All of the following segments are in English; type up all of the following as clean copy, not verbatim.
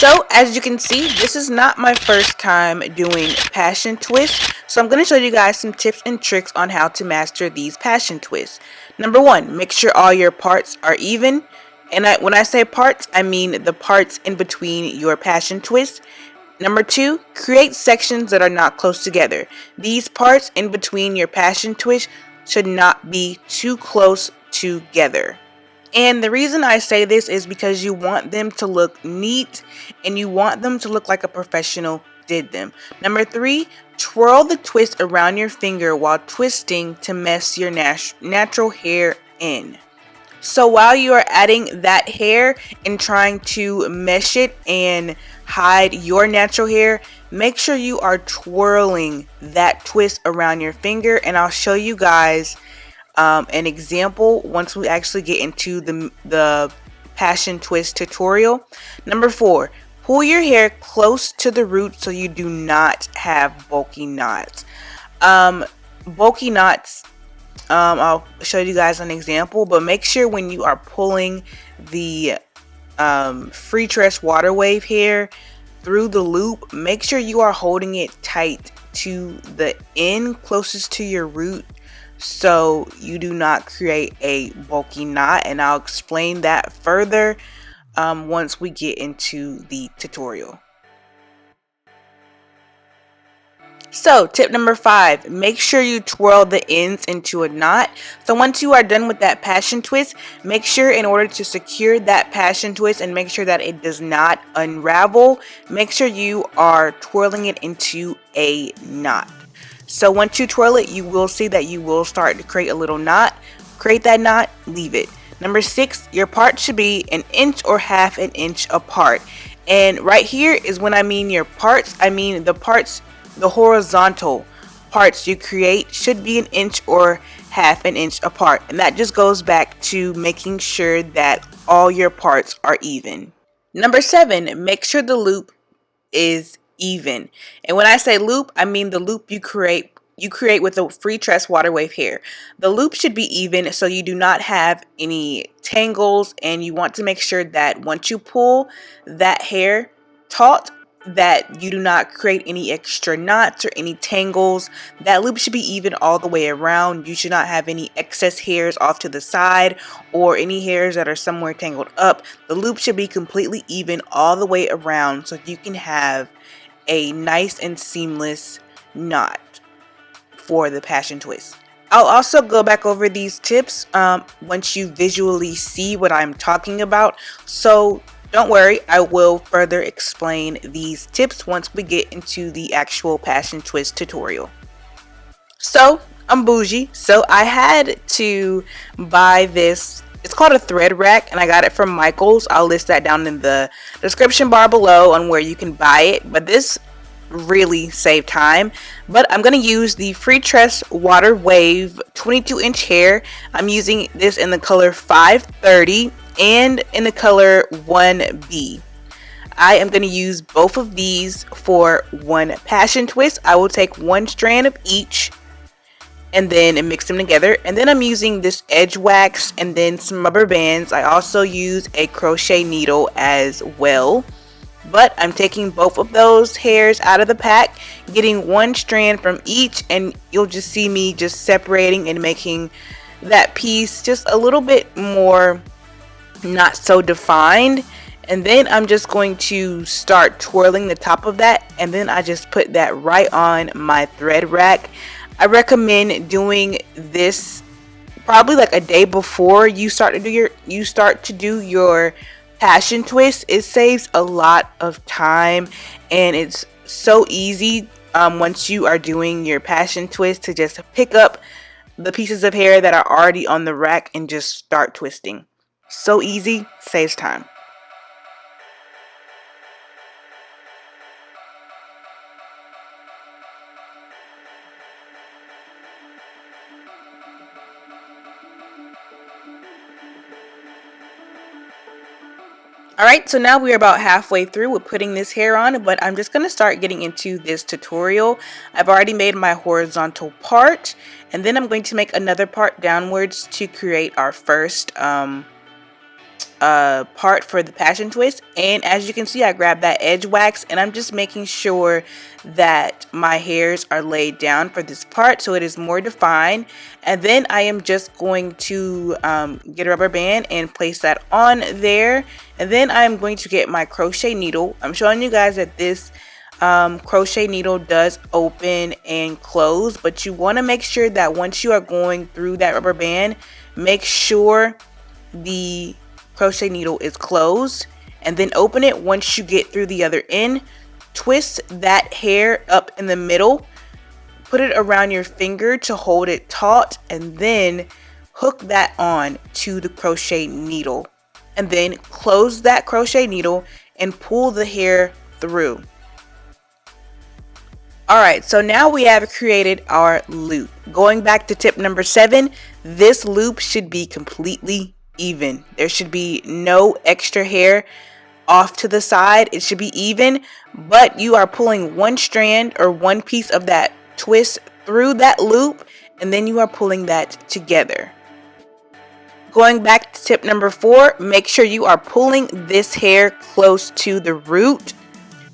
So as you can see, this is not my first time doing passion twists. So I'm going to show you guys some tips and tricks on how to master these passion twists. Number one, make sure all your parts are even. And when I say parts, I mean the parts in between your passion twists. Number two, create sections that are not close together. These parts in between your passion twist should not be too close together. And the reason I say this is because you want them to look neat and you want them to look like a professional did them. Number three, twirl the twist around your finger while twisting to mess your natural hair in. So while you are adding that hair and trying to mesh it and hide your natural hair, make sure you are twirling that twist around your finger, and I'll show you guys an example once we actually get into the passion twist tutorial. Number four, pull your hair close to the root so you do not have bulky knots. Bulky knots, I'll show you guys an example, but make sure when you are pulling the free tress water wave hair through the loop, make sure you are holding it tight to the end closest to your root so you do not create a bulky knot, and I'll explain that further once we get into the tutorial. So tip number five, make sure you twirl the ends into a knot. So once you are done with that passion twist, make sure in order to secure that passion twist and make sure that it does not unravel, make sure you are twirling it into a knot. So once you twirl it, you will see that you will start to create a little knot. Create that knot, leave it. Number six, your parts should be an inch or half an inch apart. And right here is when I mean your parts, I mean the parts, the horizontal parts you create should be an inch or half an inch apart. And that just goes back to making sure that all your parts are even. Number seven, make sure the loop is even. And when I say loop, I mean the loop you create with a free tress water wave hair. The loop should be even so you do not have any tangles, and you want to make sure that once you pull that hair taut, that you do not create any extra knots or any tangles. That loop should be even all the way around. You should not have any excess hairs off to the side or any hairs that are somewhere tangled up. The loop should be completely even all the way around so you can have a nice and seamless knot for the passion twist. I'll also go back over these tips once you visually see what I'm talking about. So don't worry, I will further explain these tips once we get into the actual passion twist tutorial. So I'm bougie, so I had to buy this. It's called a thread rack, and I got it from Michael's. I'll list that down in the description bar below on where you can buy it, but this really saved time. But I'm going to use the Free Tress Water Wave 22-inch hair. I'm using this in the color 530 and in the color 1B. I am going to use both of these for one passion twist. I will take one strand of each and then mix them together, and then I'm using this edge wax and then some rubber bands. I also use a crochet needle as well, but I'm taking both of those hairs out of the pack, getting one strand from each, and you'll just see me just separating and making that piece just a little bit more not so defined. And then I'm just going to start twirling the top of that, and then I just put that right on my thread rack. I recommend doing this probably like a day before you start to do your passion twist. It saves a lot of time, and it's so easy once you are doing your passion twist to just pick up the pieces of hair that are already on the rack and just start twisting. So easy, saves time. Alright, so now we're about halfway through with putting this hair on, but I'm just going to start getting into this tutorial. I've already made my horizontal part, and then I'm going to make another part downwards to create our first part for the passion twist. And as you can see, I grabbed that edge wax, and I'm just making sure that my hairs are laid down for this part so it is more defined. And then I am just going to get a rubber band and place that on there. And then I'm going to get my crochet needle. I'm showing you guys that this crochet needle does open and close, but you want to make sure that once you are going through that rubber band, make sure the crochet needle is closed, and then open it once you get through the other end. Twist that hair up in the middle, put it around your finger to hold it taut, and then hook that on to the crochet needle, and then close that crochet needle and pull the hair through. Alright, so now we have created our loop. Going back to tip number 7, this loop should be completely even. There should be no extra hair off to the side. It should be even, but you are pulling one strand or one piece of that twist through that loop, and then you are pulling that together. Going back to tip number 4, make sure you are pulling this hair close to the root.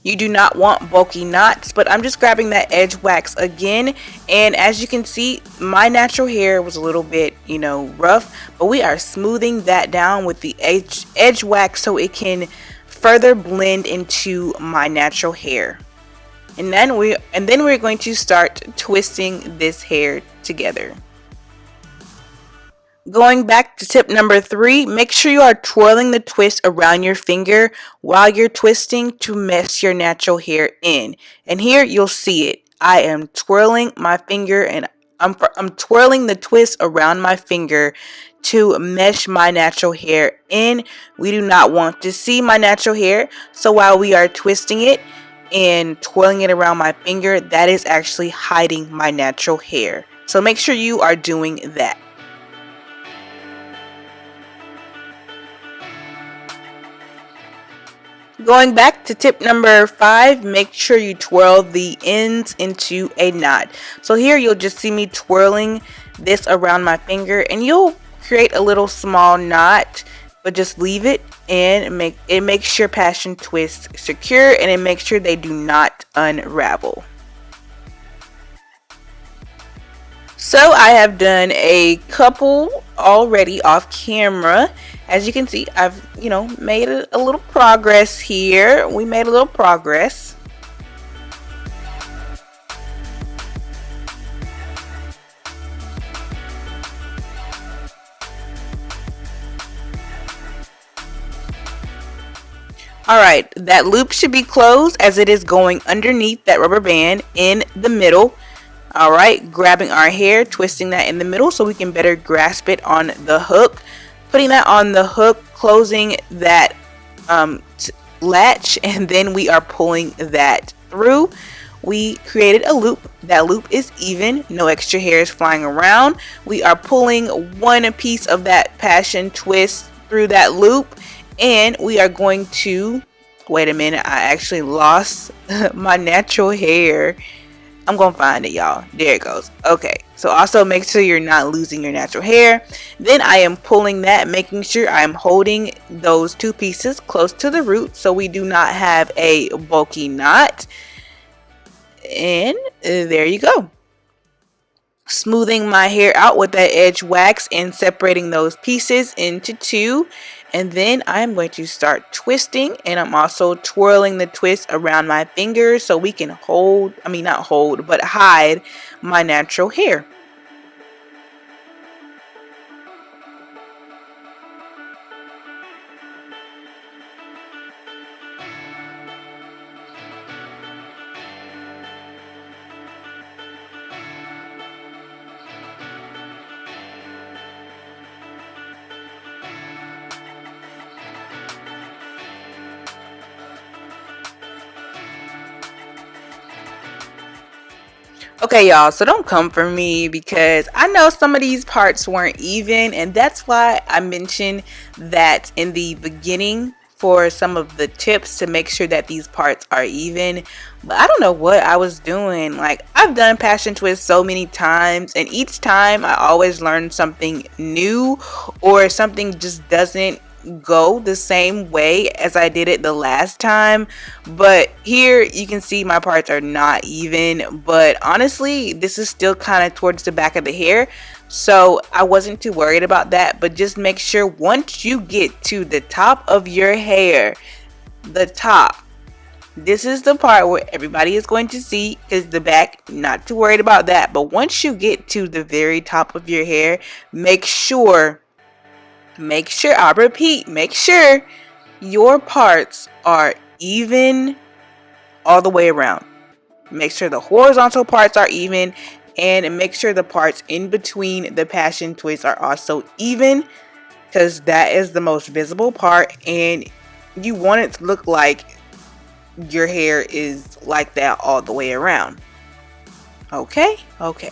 You do not want bulky knots, but I'm just grabbing that edge wax again, and as you can see, my natural hair was a little bit, rough, but we are smoothing that down with the edge wax so it can further blend into my natural hair. And then we're going to start twisting this hair together. Going back to tip number 3, make sure you are twirling the twist around your finger while you're twisting to mesh your natural hair in. And here you'll see it. I am twirling my finger, and I'm twirling the twist around my finger to mesh my natural hair in. We do not want to see my natural hair, so while we are twisting it and twirling it around my finger, that is actually hiding my natural hair. So make sure you are doing that. Going back to tip number 5, make sure you twirl the ends into a knot. So here you'll just see me twirling this around my finger, and you'll create a little small knot, but just leave it, and it makes your passion twist secure, and it makes sure they do not unravel. So I have done a couple already off camera. As you can see, I've, made a little progress here. We made a little progress. Alright, that loop should be closed as it is going underneath that rubber band in the middle. Alright, grabbing our hair, twisting that in the middle so we can better grasp it on the hook. Putting that on the hook, closing that latch, and then we are pulling that through. We created a loop. That loop is even, no extra hairs flying around. We are pulling one piece of that passion twist through that loop, and we are going to, wait a minute, I actually lost my natural hair. I'm gonna find it, y'all. There it goes. Okay, so also make sure you're not losing your natural hair. Then I am pulling that, making sure I'm holding those two pieces close to the root so we do not have a bulky knot. And there you go. Smoothing my hair out with that edge wax and separating those pieces into two. And then I'm going to start twisting, and I'm also twirling the twist around my fingers so we can hide my natural hair. Okay, y'all, so don't come for me because I know some of these parts weren't even, and that's why I mentioned that in the beginning for some of the tips to make sure that these parts are even. But I don't know what I was doing. Like, I've done passion twists so many times, and each time I always learn something new, or something just doesn't go the same way as I did it the last time, but here you can see my parts are not even, but honestly this is still kind of towards the back of the hair, so I wasn't too worried about that. But just make sure once you get to the top of your hair, the top, this is the part where everybody is going to see, because the back, not too worried about that. But once you get to the very top of your hair, make sure, I repeat, make sure your parts are even all the way around. Make sure the horizontal parts are even, and make sure the parts in between the passion twists are also even, because that is the most visible part, and you want it to look like your hair is like that all the way around. Okay? Okay.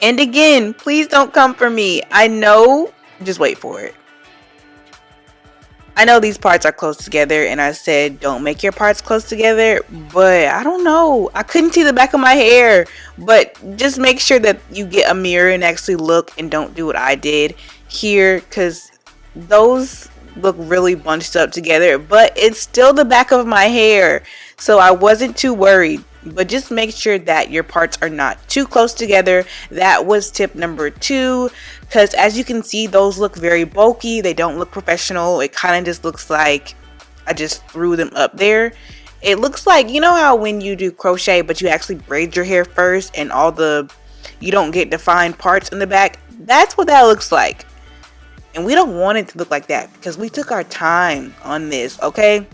And again, please don't come for me. I know, just wait for it. I know these parts are close together, and I said don't make your parts close together, but I don't know. I couldn't see the back of my hair. But just make sure that you get a mirror and actually look, and don't do what I did here, because those look really bunched up together, but it's still the back of my hair, so I wasn't too worried. But just make sure that your parts are not too close together. That was tip number 2, because as you can see, those look very bulky. They don't look professional. It kind of just looks like I just threw them up there. It looks like, you know how when you do crochet but you actually braid your hair first and you don't get defined parts in the back? That's what that looks like. And we don't want it to look like that, because we took our time on this, okay?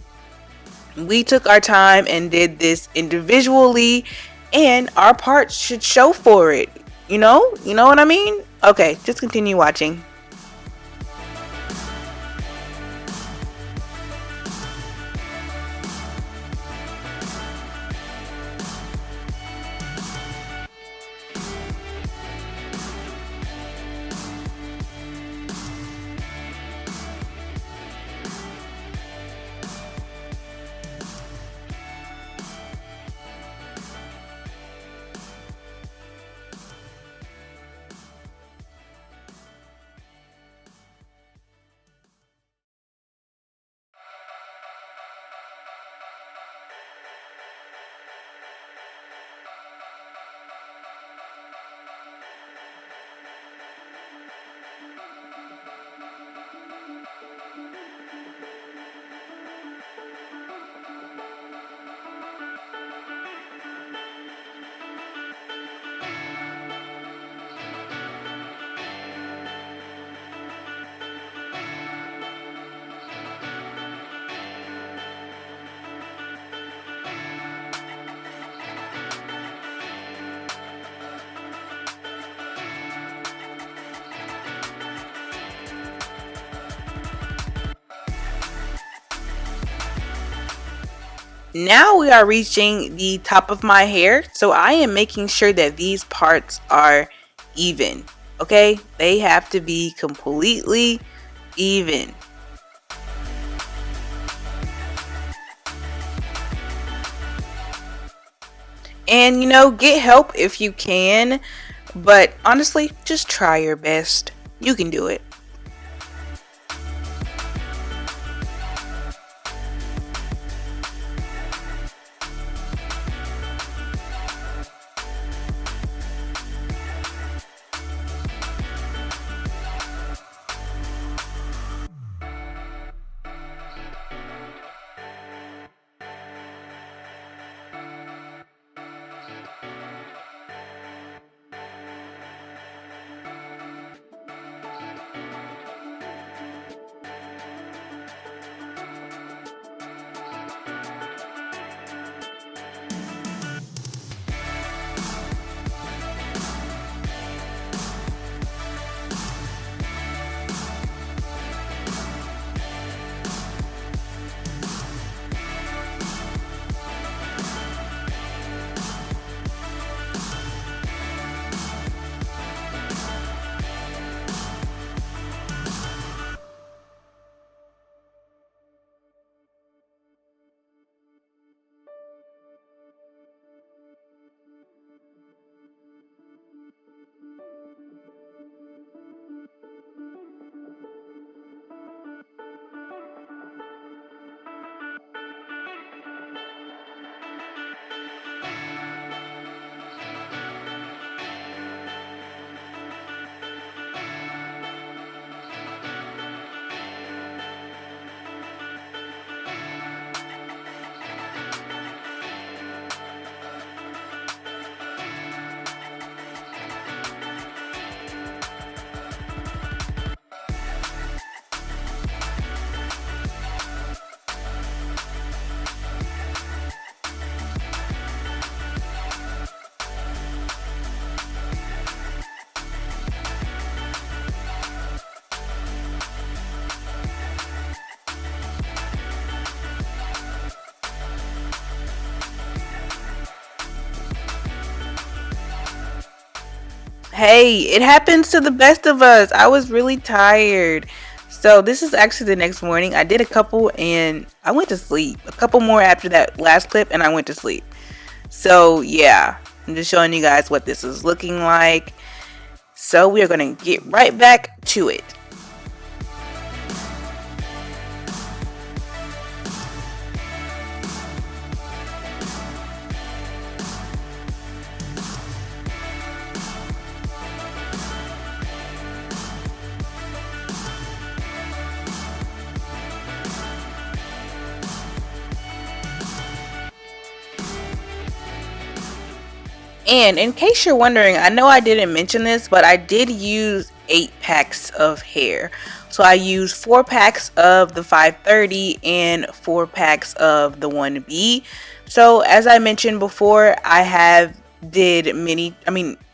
We took our time and did this individually, and our parts should show for it. You know what I mean? Okay, just continue watching. Now we are reaching the top of my hair, so I am making sure that these parts are even. Okay, they have to be completely even. And get help if you can, but honestly, just try your best. You can do it. Hey, it happens to the best of us. I was really tired. So this is actually the next morning. I did a couple and I went to sleep. A couple more after that last clip and I went to sleep. So yeah, I'm just showing you guys what this is looking like. So we are going to get right back to it. And in case you're wondering, I know I didn't mention this, but I did use 8 packs of hair. So I used 4 packs of the 530 and 4 packs of the 1B. So as I mentioned before, I have did mini,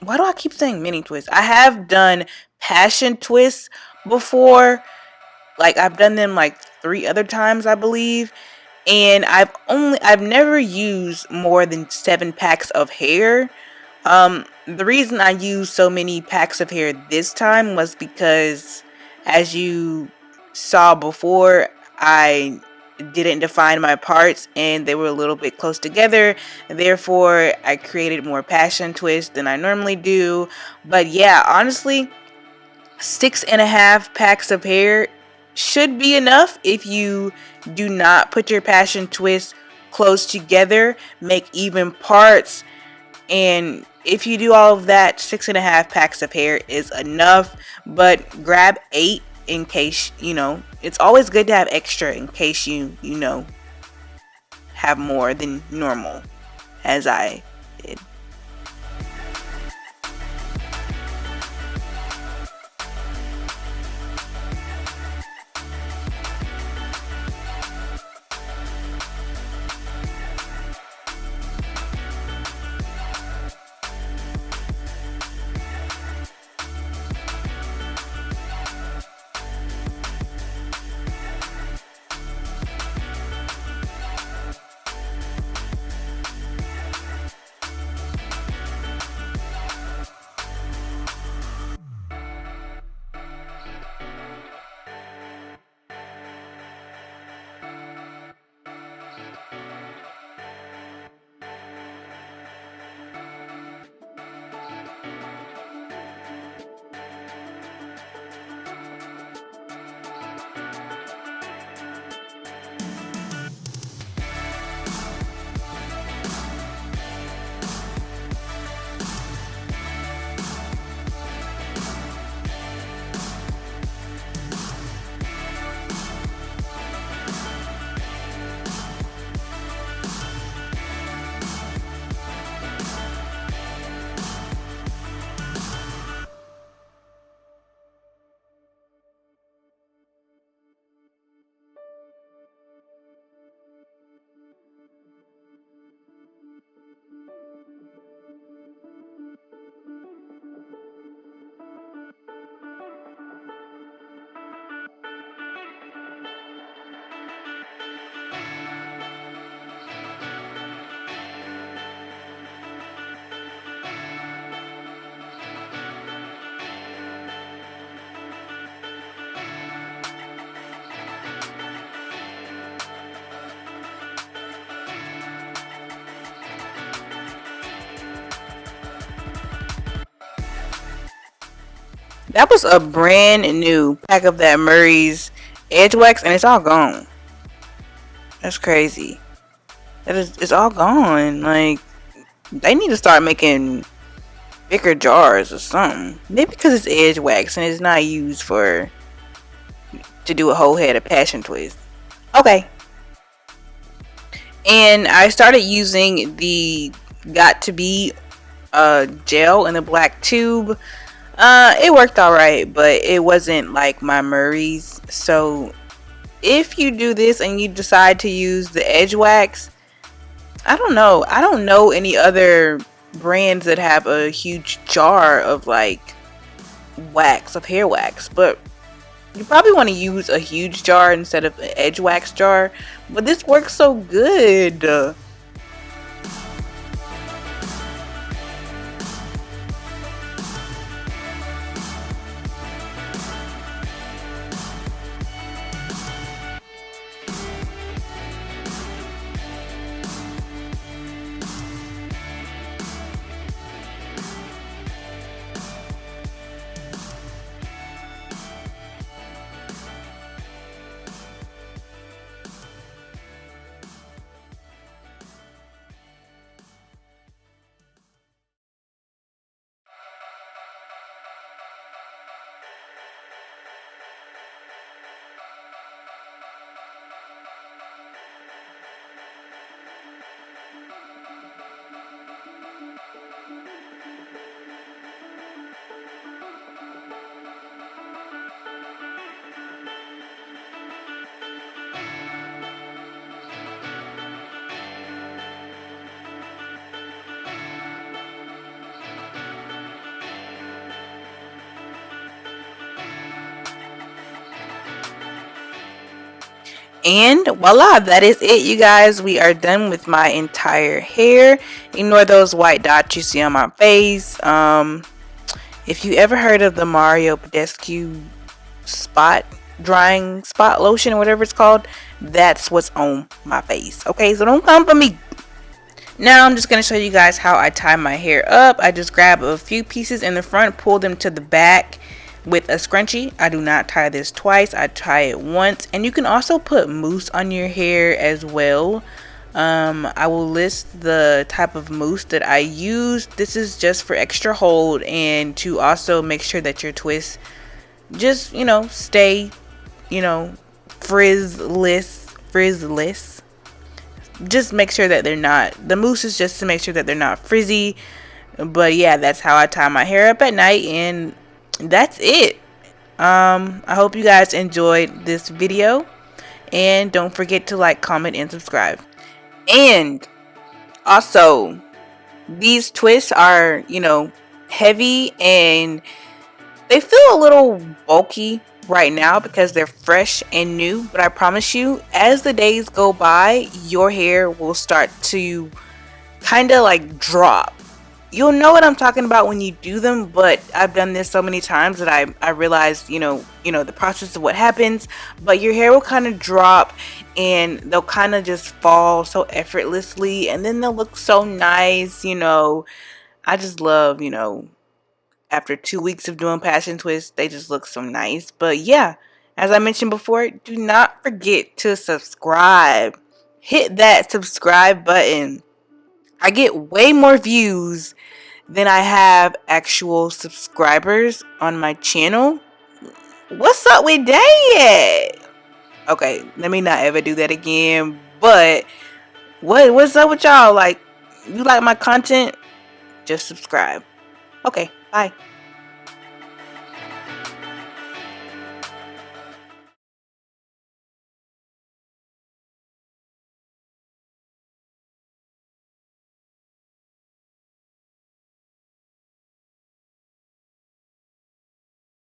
why do I keep saying mini twists? I have done passion twists before. Like I've done them like 3 other times, I believe. And I've never used more than 7 packs of hair. The reason I used so many packs of hair this time was because, as you saw before, I didn't define my parts and they were a little bit close together. Therefore, I created more passion twists than I normally do. But yeah, honestly, 6.5 packs of hair should be enough if you do not put your passion twists close together, make even parts, and if you do all of that, 6.5 packs of hair is enough. But grab 8 in case, it's always good to have extra in case you have more than normal, as I did. That was a brand new pack of that Murray's Edge Wax, and it's all gone. That's crazy. It's all gone. Like, they need to start making bigger jars or something. Maybe because it's Edge Wax and it's not used to do a whole head of passion twist. Okay. And I started using the Got to Be gel in a black tube. It worked alright, but it wasn't like my Murray's. So if you do this and you decide to use the Edge Wax, I don't know any other brands that have a huge jar of like wax, of hair wax, but you probably want to use a huge jar instead of an Edge Wax jar. But this works so good. And voila, that is it, you guys. We are done with my entire hair. Ignore those white dots you see on my face. If you ever heard of the Mario Badescu spot drying spot lotion or whatever it's called, that's what's on my face. Okay, so don't come for me. Now I'm just going to show you guys how I tie my hair up. I just grab a few pieces in the front, pull them to the back with a scrunchie. I do not tie this twice, I tie it once. And you can also put mousse on your hair as well. I will list the type of mousse that I use. This is just for extra hold and to also make sure that your twists just, stay, frizzless. Just make sure that they're not, the mousse is just to make sure that they're not frizzy. But yeah, that's how I tie my hair up at night, and that's it. I hope you guys enjoyed this video, and don't forget to like, comment, and subscribe. And also, these twists are, heavy, and they feel a little bulky right now because they're fresh and new, but I promise you, as the days go by, your hair will start to kind of like drop. You'll know what I'm talking about when you do them, but I've done this so many times that I realized, the process of what happens. But your hair will kind of drop and they'll kind of just fall so effortlessly, and then they'll look so nice. I just love, after 2 weeks of doing passion twists, they just look so nice. But yeah, as I mentioned before, do not forget to subscribe. Hit that subscribe button. I get way more views than I have actual subscribers on my channel. What's up with that? Okay, let me not ever do that again. But what's up with y'all? Like, you like my content? Just subscribe. Okay, bye.